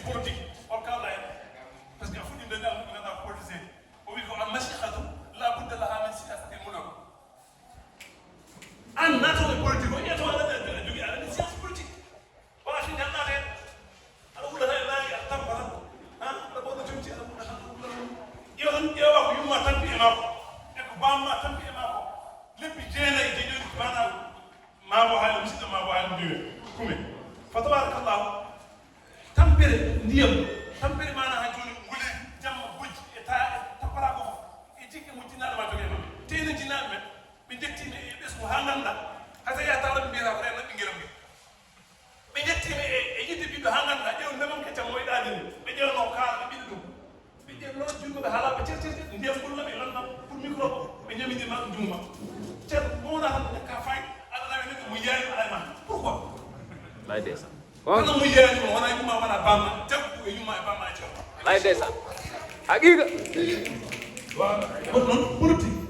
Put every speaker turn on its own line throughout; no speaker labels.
politique ñuwe kume fa tabarakallahu tampere ndiyam tampere mana ha joni ngule jamma bojji e tappara ko e jikki mo jinnaɗo ma jogue ma teyno jinnaɗo men ɓe jettime e ɓesgu ha ganda hasa ya tawra ɓe mbiyata ko renna ɓinguelam ngue ɓe jettime e yidde ɓiɗɗo ha ganda ƴeew ndemam keccam o yiɗani ni ɓe ƴewno kaala ɓe ɓiɗɗo ɗum ɓe ƴewno jungoɓe haala ɓe cercerte ndiyam ɓulla ɓe landam pour micro ɓe ñaminirma ɗum junguma ceerno mowona tan ka fay aɗa nawe neɗɗo mo yaani ala ma pourquoi
lay ndeysaan
kono mo yaani mo wona yumma wona bamma jaggu e yumma e bamma e ceerno
lay ndeysaan haqiqa
kono noon politique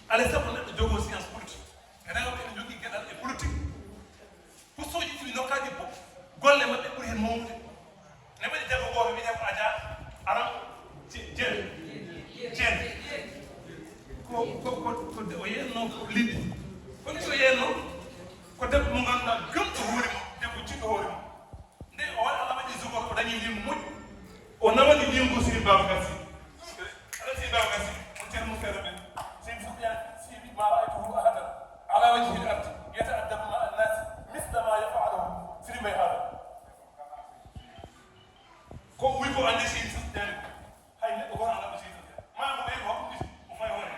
alay sago neɗɗo jogoo science politique rewɓe ene jogii geɗal e politique postoji ɗiɗi nokkaji fof golle maɓɓe ɓuri hen mawnude ne waɗi debbo gooto wiyete ko Adja aran jeene ko o yenno ko liɗɗi kono so yenno ko debbo mo ganduɗa gëmɗo hoore mum debbo jiɗɗo hoore mum nde o waɗi Allah waɗi jogoto o dañi limo moƴƴi o nawani limo Siri Babacar Sy aɗa Siri Babacar Sy on ceerno mum feere men sin fuɗɗiya siwi ma ra'aytuhu ahadan ala wajhi al-ardi yata'addabu ma'a an-nas misla ma yaf'aluhu Siri Mbaye Hada ko wi ko andi sin fuɗɗiani hay neɗɗo goto ala ko sin fuɗɗiani ma ko ɓeyi ko hakko ɗisi o fay hoore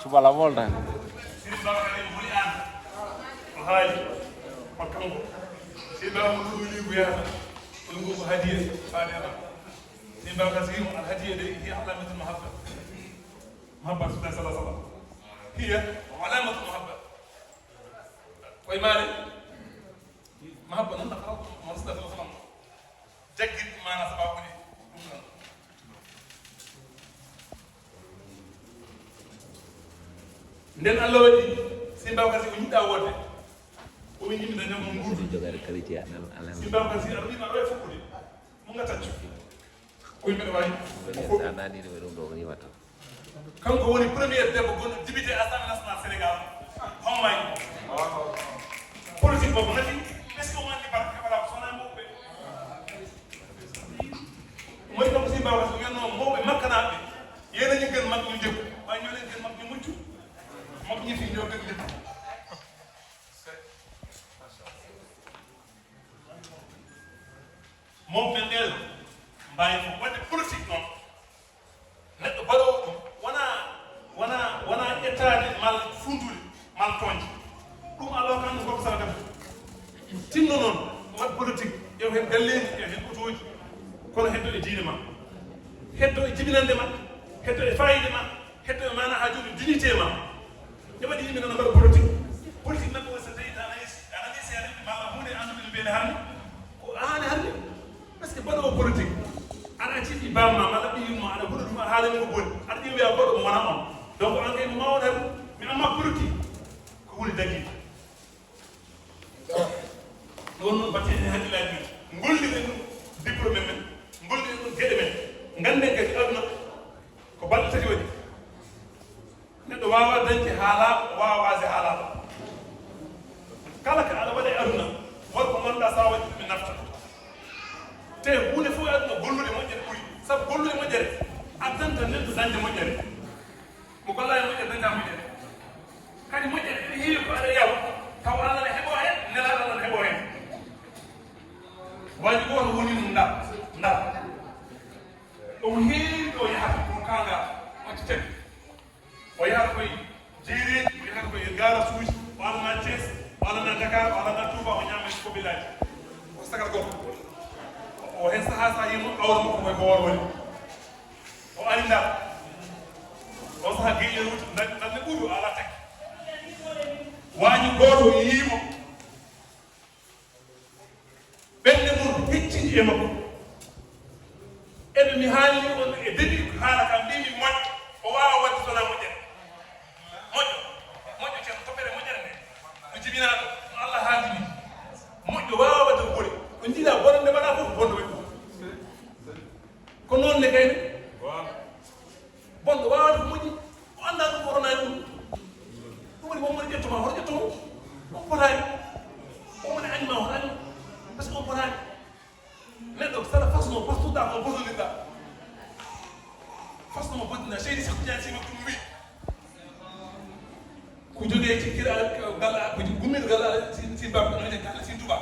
subala volta
Siri Babacar en holi an o haali on kanko Siri Babacar mo ɗuɗuli ko yahata on ngo ko hadiya faade ala Siri Babacar so yimo al hadiya de hiya alamatul mahabba mahabba rasulullah sallallahu alaihi wasallam hiya alamatul mahabba koye maare mahabba noon nafata mo rasulullah sallallahu alaihi wasallam jaggit mana sababude ɗum noon nden Allah waɗi Siri Babacar Sy ko jiɗɗa wodde omin yimɓe dañoo mo nguurdu Siri Babacar Sy aɗa wima aɗa wawi fokkude mo gattaccu koye mbeɗa wawi kanko woni premier debbo gonɗo député assemblée nationale Sénégal hommay politique makko nafi est ce que o andi barke heɓata ko sona mawɓe moƴi kam Siri Babacar Sy o wiyatno mawɓe makkanaɓe yenañi gen makko ñu jeggu way ñolen gen makko ñu muccu moom ñi fi ñoo gën lépp moom ɓe ndeel mbawi fof wadde politique noon neɗɗo baɗowo ɗum wona ƴettade mal fundude mal toñde ɗum alors kan koko sawa def tinno noon waɗ politique ƴew hen galleji ƴew hen otoji kono heddo e diine ma heddo e jibinande ma heddo e fayide ma heddo e mana hajude dignité ma ne waɗi yimɓe noon mbaɗa politique politique nabɓe o so tawi anani seeɗa malla hunde anduɓe no mbiyede hande ko an hande par ce que mbaɗowo politique acciɗi bamma malla ɓiyumma aɗa huɗa ɗum aɗa haalani ko boni aɗa ƴeewi a goɗɗo mo wona on donc an kay mo mawɗen mi amma produit ko hunde dagui ɗon noon batte hen haqqillaji men golliren ɗum diplôme men golliren ɗum gueɗe men ganden kadi aduna ko balɗe tati waɗi neɗɗo wawa dañde haalaɓe wawa wasde haalaɓe kala ka aɗa waɗa e aduna wonko ganduɗa sa waɗi ɗum e nafta te hunde fof e aduna gollude moƴƴere ɓuuri saabu gollude moƴƴere addanta neɗɗo dañde moƴƴere mo gollani moƴƴere dañta moƴƴere kadi moƴƴere ene heewi ko aɗa yawa taw Allah ne heɓo hen nelaɗo Allah ne heɓo hen waji goto woni ɗum ndar ɗum heewi ɗo yahata ɗum kanga wacci tati o yahata koye jeereji o yahata koye gara suuji o alana Thiès o alana Dakar o alana Touba o ñamen ko village o sagat goto o hen saaha sa yimo awra makko koye Bawol woni o ari ndar o saaha gueƴe ruuti danne ɓuuri o ala tekki waji goto yiimo ɓerde mum hecciɗi e makko eɓe mi haalni on e debi haala kam mbimi moƴƴo o wawa wadde sona moƴƴere moƴƴo ceerno toɓɓere moƴƴere nde no jibinaɗo no Allah haaldini moƴƴo wawa wadde ko ɓuri ko jiiɗa bonande mbaɗa fof bonɗo waɗi ko noon ne kayne bonɗo wawa wadde ko moƴƴi o anda ɗum ko ronani ɗum ɗum waɗi momone ƴettoma hoto ƴettomo on potani omone añma hoto añma par ce que on potani neɗɗo saɗa fasno pastuɗa ko bosonirɗa fasnomo boddina seydi Sakho Diagne Sy makko ɗum wi ko jogui cikkira galla ko gummiɗo galla sin baba no wiite galle sin Touba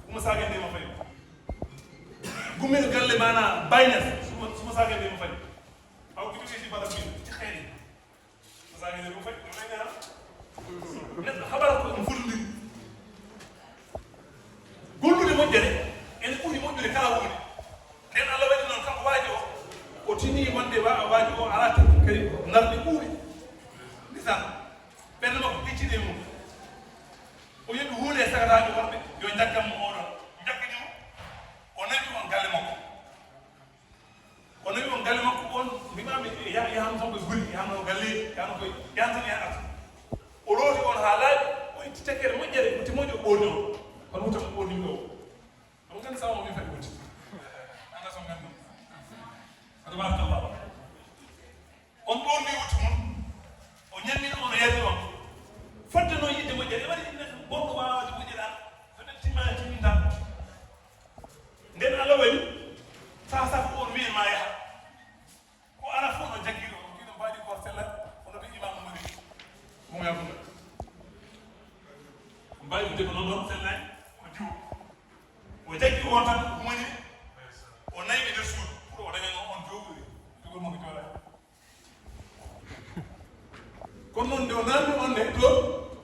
suma sague ndema fayi gummiɗo galle mana baynes suma sague ndema fayi aw ko jogui si bala min ci xeeri suma sague ndema fayi ɗum layne ha neɗɗo haɓata ko ɗum fullodiri gollude moƴƴere ene ɓuuri moƴƴude kala hunde nden Allah waɗi noon kanko waaji o tini wonde waaji o ala tan kadi narɗi ɓuuri lisan ɓerde makko ɗiccide mum o yeɓi huule e sagataɓe worɓe yo jaggam mo oɗon jagganimo o nawi on galle makko on mbimami yahano tan koye guri yahano galle yahano koye yantan yaɗata o looti on ha laaɓi o itti tekkere moƴƴere uti moƴƴo ɓorni on kono wutama ɓorni ɗo ɗum gandi sama mi fayi wuti anda so gandi tabarakallah on ɓorni wuti mum o ñammino on o yardi on fodde noon yidde moƴƴere e waɗi bonɗo wawade moƴƴere an so ɗen timmani timmin tan nden Allah waɗi sa ko on wiye ma yaha ko ala fof no jaggiɗo o kiɗo mbaɗi ko sellat ono ɓe imam modi mo yakuna mbaɗi ko deko noon ɗon sellani o diwo o jaggi on tan moni o nayi ɓe nder suudu pour o dañano on joguɗi jogol mako jooɗa kono noon nde o nanni on ne to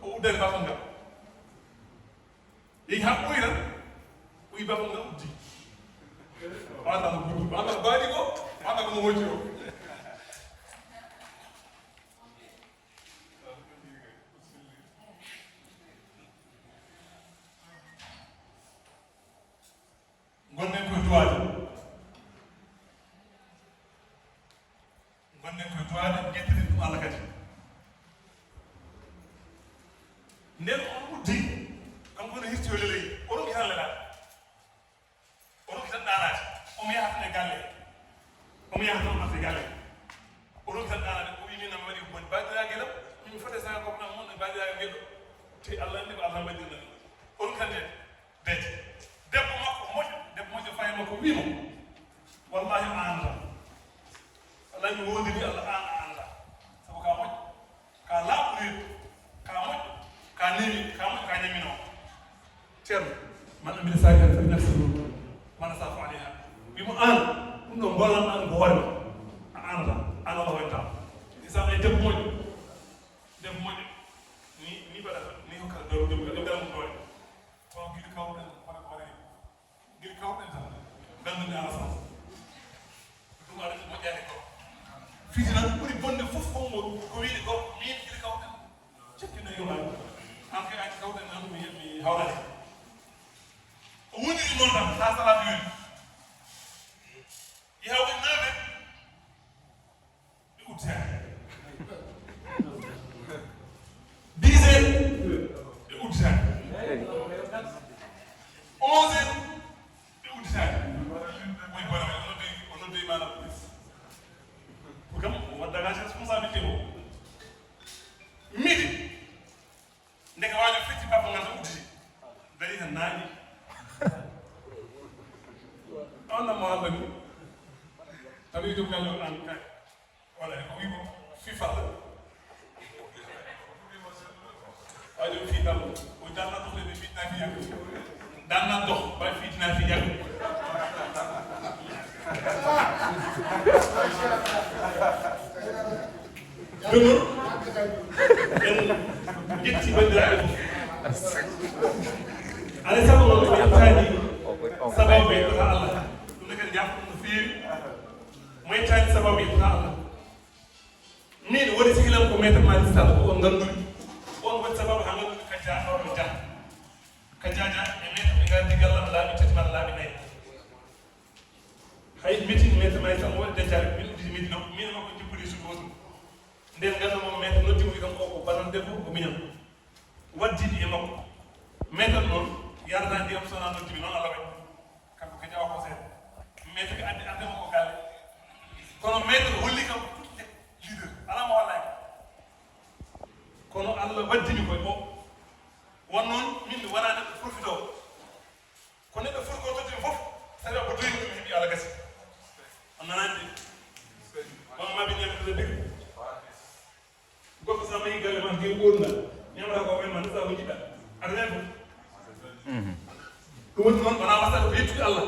o uddani bafal ngal yehi ha ɓoyi tan o yi bafal ngal uddi o anda no gudu o anda ko baɗi ko o anda kono wonti o gonnen koye duwaade ƴettiren ɗum Allah kadi nden on uddi kanko no hirti o leleyi o ɗum tan lelaade o ɗum tan ɗanaade omo yahata e galle omo yahata on arde galle o ɗum tan ɗanaade o wi min nami waɗi ko boni baɗirague lam min fode saga ko ɗam mon baɗirague ngeɗo te Allah andi ko Allah waɗirnani o ɗum tan deete debbo moƴƴo faye makko wimo wallahi o anda wallahi mi wondini Allah an a anda sabu ka moƴƴo ka laaɓɗoyɗo ka moƴƴo ka newi ka moƴƴo ka ñamino ceerno man ambide sakare foti nafsi mana sa fo aleyha wimo an ɗum ɗo gollan an ko hoore ma a anata an Allah waɗta isa e debbo moƴƴo ni baɗata ni hokkata debbo ɗeɓɗelam ɗoɗe taw giɗi kawɗen giri kawɗen tan gandude ala sens ɗum aɗa moƴƴani ko fiji nan ɓuuri bonde fof kongo ko wiide ko min giri kawɗen cekkino yomaɗo an kay aji kawɗen nan mi hawrani o wondiri noon tan sa salade yoni yawde 9 ɓe udditani 10 heures ɓe udditani 11 heures ɓe udditani woy bona o noddoyi mana police pour kam waddagage responsabilité o midi ndeke wajo fetti bappa ngal to udditi dari tan naaƴi onnamo Allah ni tawi ɗum gallo an kay wala ko wimo fifal wajo fiital o danna dox le fiitna fi yàgg danna dox ba fiitna fi yàgg ɗumor en jetti bandiraɓe alay sago noon ɓe yettani sababu ɓe yettata Allah ɗum ne kadi jafo ɗum no feewi mo yettani sababu yettata Allah min woni sihilam ko maître Malick Sall ko on nganduri on waɗi sababu ha nganduri kajja ɗoɗo dia kajjaja e maître ɓe gardi gallam laaɓi tati mbaɗa laaɓi nayyi hay meeting maître Malick Sall mo waɗi deccare min udditi medina min makko jippudi sugo ɗum nden ganda moom maître noddimo wi kam koko banan debbo ko miñam waddidi e makko maître noon yarata ndiyam sona noddimi noon Allah waɗi kanko ko jawa ko seeɗa maître ko addi ardema ko galle kono maître holli kam tutte leader ala mo wallaki kono Allah waddimi koye o won noon min mi wona neɗɗo profite o ko neɗɗo foti ko toddimi fof tawi ko doymi ɗum heeɓi Allah gasi on nanani de on maɓe ñamde degg goɗɗo sa mayi galle ma ke ɓorna ñamata ko men ma nesa ko jiɗɗa aɗa ñami ɗum woni noon wona wasata ko yettude Allah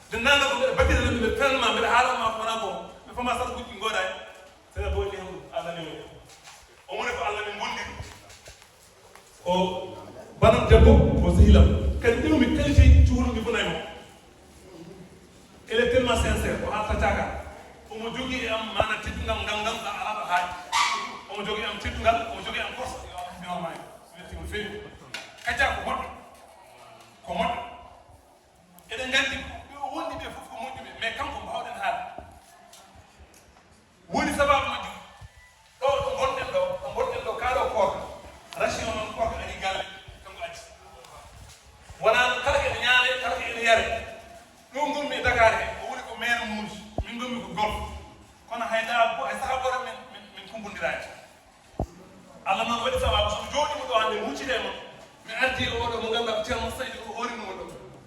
nde nanna ko mbeɗa baddita ɓe finalement mbeɗa haalanma ko wona ko ɓe fama sata kuƴƴi goɗa e tawi bo woni ham Allah ne o woni ko Allah min gondiri o banan debbo o sehilam kadi ɗiwmi qualité cuhurmi bonayi mo elle est tellement sincère o haalta caka omo jogui e am mana teddugal ngal ganduɗa alaɗo haaji omo jogui am teddugal omo jogui am korsa yo Allah hifdinoma e wettigol feewi kacca ko moƴƴo ko moƴƴo eɗen gandi wondi ɓe fof ko moƴƴuɓe mais kanko mbawɗen haala woni sababu majjum ɗo gonɗen ɗo kaaɗo korka ration noon korka ari galle kanko acci wona kala ko ene ñaale kala ko ene yare ɗo gommi e Dakar he o woni ko maire muuji min gommi ko golf kono hay saha goto min kumbodiraji Allah noon waɗi sababu somi jooɗimo ɗo hande muccide mon mi ardi oɗo mo ganduɗa ko ceerno Saydou o horinimo ɗo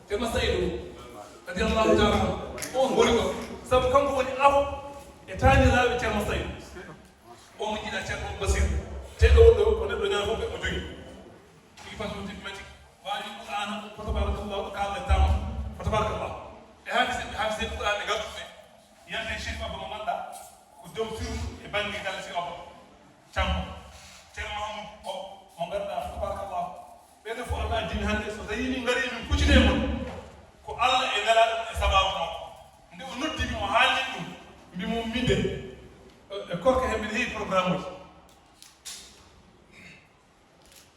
ceerno Saydou radiyallahu taala on hori ko saabu kanko woni abo e taniraɓe ceerno Saydou o mo jiiɗa ceerno Basir ceeɗo wonɗo ko neɗɗo ñana fof o jogui ɗigi passion diplomatique wawi Qur'ana ko tabarakallah ko kallettama ko tabarakallah e haafise Qur'an e gartude yiyande Cheikh Abba mo ganduɗa ko dow firdu e banggue galle si Abba campo ceerno Mahamadou o mo ganduɗa ko tabarakallah ɓeɗo fof Allah addini hande so tawi min gari min kuccide mon ko Allah e nelaɗo e sababu makko nde o noddimi o haalni ɗum mbimo minde e korka he mbiɗa heewi programme uji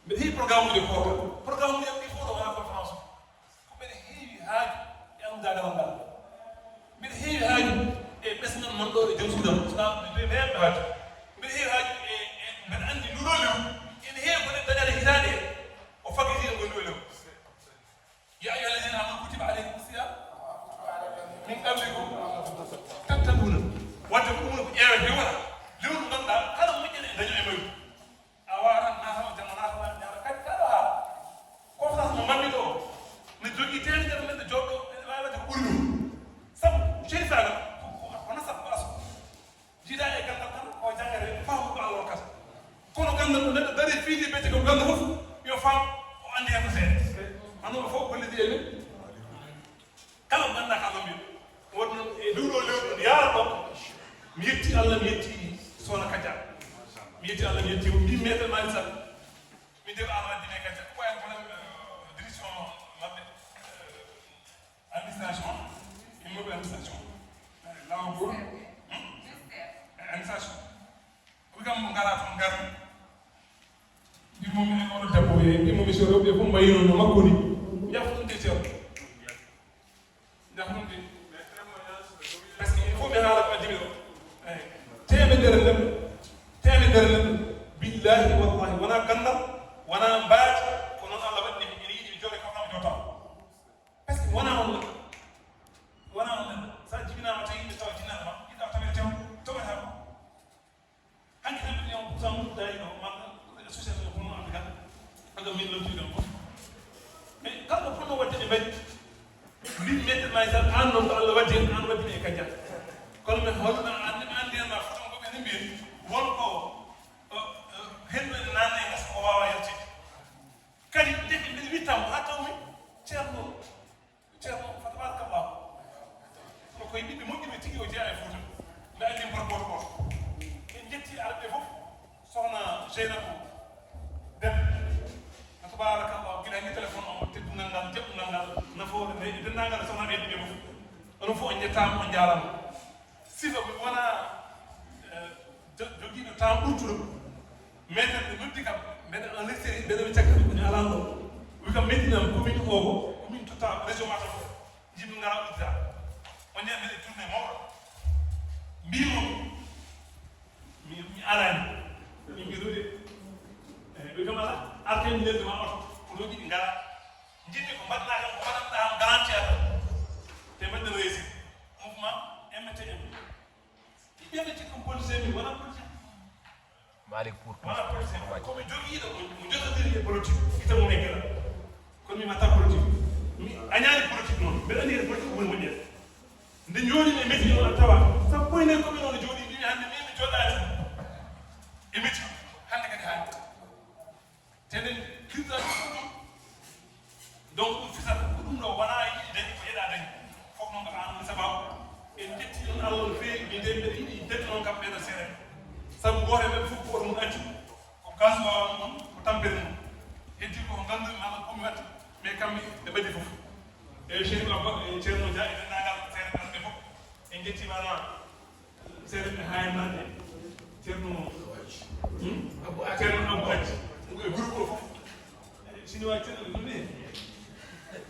mbiɗa heewi programme uji korka programme uji am ɗi fof ɗo wona conférence ko mbiɗa heewi haaju e anndadagal ngal mbiɗa heewi haaju e ɓesngal man ɗo e joom suudam sona ɓe heɓɓe haaju mbiɗa heewi haaju e mbeɗa anndi nduɗo lew ene heewi ko neɗɗo dañata hitaande e o fagitino ko nduɗo lew يا أيها الذين آمنوا كتب عليكم الصيام من قبلكم تتقون وتكونوا يا جماعة لون من ده كذا ممكن إذا يعملوا أوارا ناسا وجماعة ناسا يعني كذا كوفا مماميدو نجوكي تاني كذا من الجوكو ما تقولوا سب شيء سهل أنا سب بس جدا يكذا كذا أو جانغري فاهم على الوقت كونوا كذا داري فيدي بيتكم كذا هو يفهم وعندي هذا سهل أنا فوق كل دي أنا كلام أنا كلام يو ورن دورو لو يا رب ميتي الله ميتي سونا كجا ميتي الله ميتي مي ميت ما ينسى ميتي الله دي كجا كوي أنا دريسون ما بي administration immeuble administration là on peut administration oui comme mon gars di moom mi on debbo e mo mi soro be fu mbayino no makko ni yaftunde ceerno yaftunde parce que il faut holme andi en ma foton ko ɓe ne mbiyen wonko henɓe nanne gasa ko wawa yaltide kadi defi mbiɗa wittamo ha tawmi ceerno fa tabarakallah kono koye ɓiɓɓe moƴƴuɓe tigi o jeeya e Fouta mbe andi mbar goto goto en jetti arɓe fof sohna Jeynabou Deme fa tabarakallah guiɗa hanki téléphone o teddungal ngal jaɓɓungal ngal nafoore nde dendagal sohna ɓeyɗe ɓe fof onon fof on jettama on jarama sifa wona joguiɗo temps ɓurtuɗo meɗen ɓe noddi kam mbeɗa en lectére mbeɗa caggal ene alan ɗo wi kam meddinam commune o ko commune totta région mata fof jimmi ngara uddita on ñaa mbeɗe tourné mawɗo mbimo mi alani mi mbirude wi kam ala arteni leltema oto ko ɗo jiɗi ngara jinmi ko mbaɗɗa kam ko mbaɗanɗam garanti ata te mbaɗɗen réussir mouvement MTM ɓeɓe cikkom politicien mi wona politicien
Malik pour
wona politicien komi jogiiɗo mo jogodiri e politique ita mum e gila kono mi matta politique mi añaani politique noon mbeɗa andi ede politique woni moƴƴere nde jooɗimi e métier o a tawa sappo e nder commune o no jooɗi mbimi hannde min mi jooɗaani e métier hannde kadi haani te nden kirtaji ɗum donc ɗum fisata ko ɗum ɗo wona yiɗi dañi ko yeɗa dañi fof noon ko an sababu en jetti on Allah no feewi min nde mbeɗa yiɗi detti noon kam ɓeɗo seeɗa sabu gooto ɓe fof ko oto mum accu ko gasowa mum ko tampere mum heddi ko ngannduɓe mala komi watta mais kamɓe ɓe ɓaddi fof e Chérif Abba e ceerno Dia e denndaangal seeɗa ɓe fof en jettimama seeɗa ɓe haynade ceerno Abou Acci e groupe o fof siniwa ceerno ɗum ne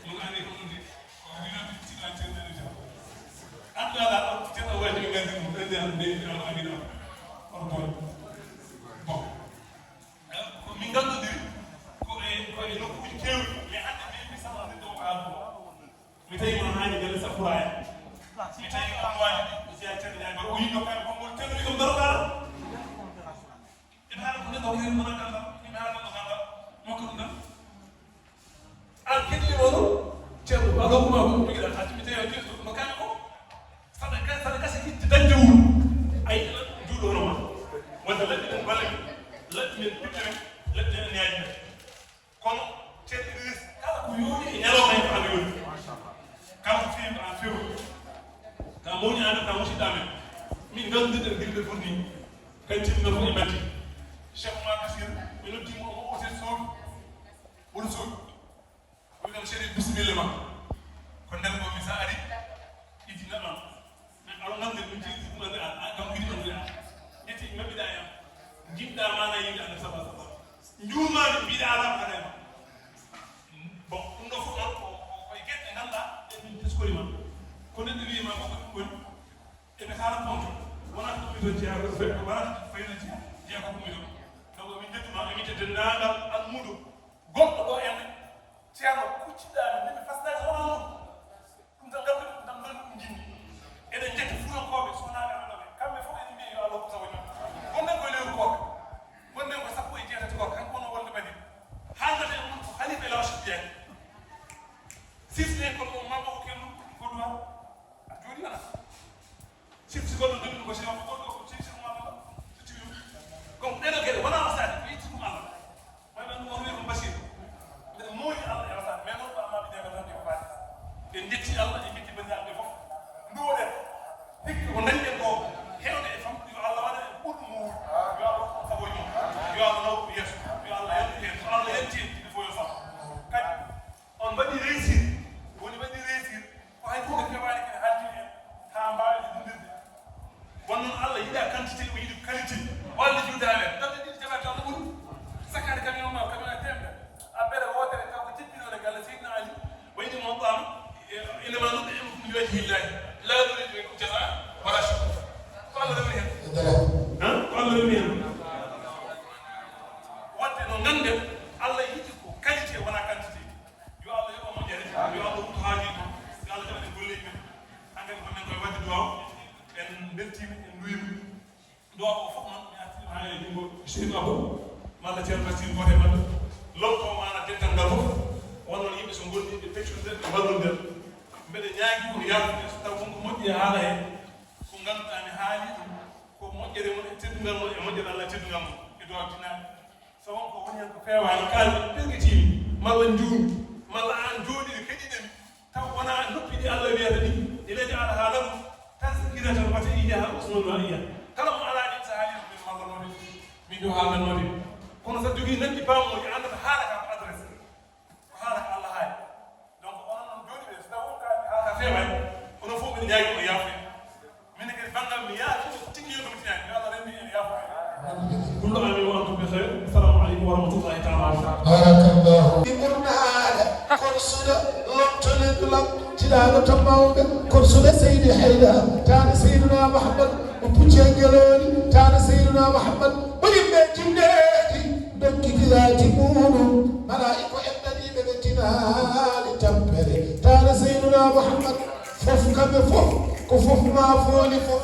ɗum andi ko ɗum de ko winode siniwa ceerno ɗe anndala ceerno waji ɓe nganndi ɗum ɗende han ndewi on amina on toon bon ko min nganndodiri ko e nokkuuji keewɗi mais hannde mi samande ɗo ko haaldu mi tawi on haani gelle sappuraya mi tawi on waji ɗi jeeya ceerno ñagar o yiɗo kaɓe konngol teddori kom darogala ene haala ko neɗɗo ko hen mona gandal ene haala ɗo gandal mokka ɗum tan an keɗɗimono ceerno alokuma ko ɗum jogiɗa hatti mi tawi no kaɓe ko saɗa gasi itti dañde wuuro a yiɗa juuɗono ma wonde leɗɗi ɗen balla mi leɗɗi men piɓɓe men leɗɗi en ñaaji men kono ceerno Idriss kala ko yooɗi e ñalawma hen ko an yooɗi kala ko feewi ko an feewi ka mawni an ka musidɗa men min ngannduɗen gilɗe fof ni kadi timno fof e mbatti Cheikh Oumar Basir ɓe noddimo o otel soodu ɓuri soodu wi kam Chérif bisimilla ma ko nder ko mi sa ari idina ɗon aɗa ngannde ɗum jii ɗum ande an kam giɗi on wiya ƴetti maɓɓiɗa e am jiɗɗa mana yimɓe ande saba saba njuumade mbiɗa ala kane ma bon ɗum ɗo fof noon koye gueɗɗe ngannduɗa ɗe min teskorima ko neɗɗo wiyima ko ɗum woni eɓe haala ponto wona ko ɗumi to jeeya wona fayno jeeya ko ɗumi ɗo donc min jettuma invité denndaangal almudo goɗɗo ɗo enne ceerno kucciɗaami neɓe fasdaki wona mum ɗum tan nganndu ɗum tan nganndu ɗum jinni eɗen jetti fulankoɓe sohnaɓe ameɗoɓe kamɓe fof eɗen mbiya yo Allah hokku sago ñon gonɗen koye lewru koɓe gonɗen ko sappo e jeetati koɓe kanko wono wonde ɓadi haaldata e mum ko halife lawsit jeeyi sifti en kono mamma ko kendu goɗɗuma a jooɗi wona sifti goɗɗo domin ko sino ko goɗɗo ko sifti ɗum Allah sifti ɗum donc ɗeɗo gueɗe wona wasade ko yetti ɗum Allah mayɓe ɗum on wiya ko Basir mbeɗa mooyi Allah e wasade mais noon ko amaɓe jeeɓe tan ɗi ko faati en jetti Allah e jetti bandiraɓe fof nduwoɗen hikka ko dañɗen ɗo hewde e famɗude yo Allah waɗa en ɓurɗo muwude yo Allah hokku sagoji mum yo Allah nawɗu yeeso yo Allah yantu hen so Allah yanti en ɗiɗi fof yo sam kadi on mbaɗi réussir woni waɗi réussir ko hay fof ɓe keɓani kene halti en ha mbawi ɗumdirde won noon Allah yiɗa quantité o yiɗi qualité walla juudaɓe ɗamde ɗiɗi jaɓata Allah ɓuuri sakkade camion ma camion e temɓe abbere wotere taw ko jeppinode galle Seydina Ali wayni mon ɗam inama nodde en min waji hillahi la nuridu minkum jazaa wala shukura ko Allah rewni hen ko Allah rewni hen wadde no ganden Allah yiɗi ko qualité wona quantité yo Allah yoɓa moƴƴere yo Allah hutto haaji ɗum yo Allah jaɓaɗen golleji men hannden ko men koye wadde duwaw en beltima en duwima duwaw o fof noon mi artima ha e junngo Chérif Abou malla ceerno Basir gote maɓɓe lobto mana dental ngal fof won noon yimɓe so gondi ɓe peccodiren ɓe wallodir mbeɗa ñaagui ko yardude so taw wonko moƴƴi e haala he ko ngannduɗa haali ɗum ko moƴƴere mon e teddungal mon e moƴƴere Allah teddungal mon e dow tinaaɓe so wonko woni hen ko feewaani kaalɓe ɓergitiimi malla njuumi malla an jooɗiɗo keɗiɗemi taw wona noppiɗi Allah wiyata ɗi ilaji ala haalamu tasgiratan wata iyaha usnulma iya kala mo alaa ɗin so haali min mallanode min ɗo haalannode kono so jogii nanɗi baamoji andata haalaka ko adresse ko haalaka Allah haali donc onon noon jooɗi ɓe so taw wonkaɓe haalaka feewaani onon fof mbiɗa ñaagi o yaafoe minen kadi banggal mi yaafino tigi yono mi tinaani yo Allah renndi en yaafo كل عام وانتم بخير السلام عليكم ورحمه الله تعالى
بارك الله قلنا هذا كرسنا لم لم تلاقى تمام كرسنا سيدي حيدا كان سيدنا محمد وبوجهلوني كان سيدنا محمد ولم جناتي دكي ذاتي مونو ملائكه ابني بنتنا لتمبري كان سيدنا محمد فوف كم فوف كفوف ما فولي فوف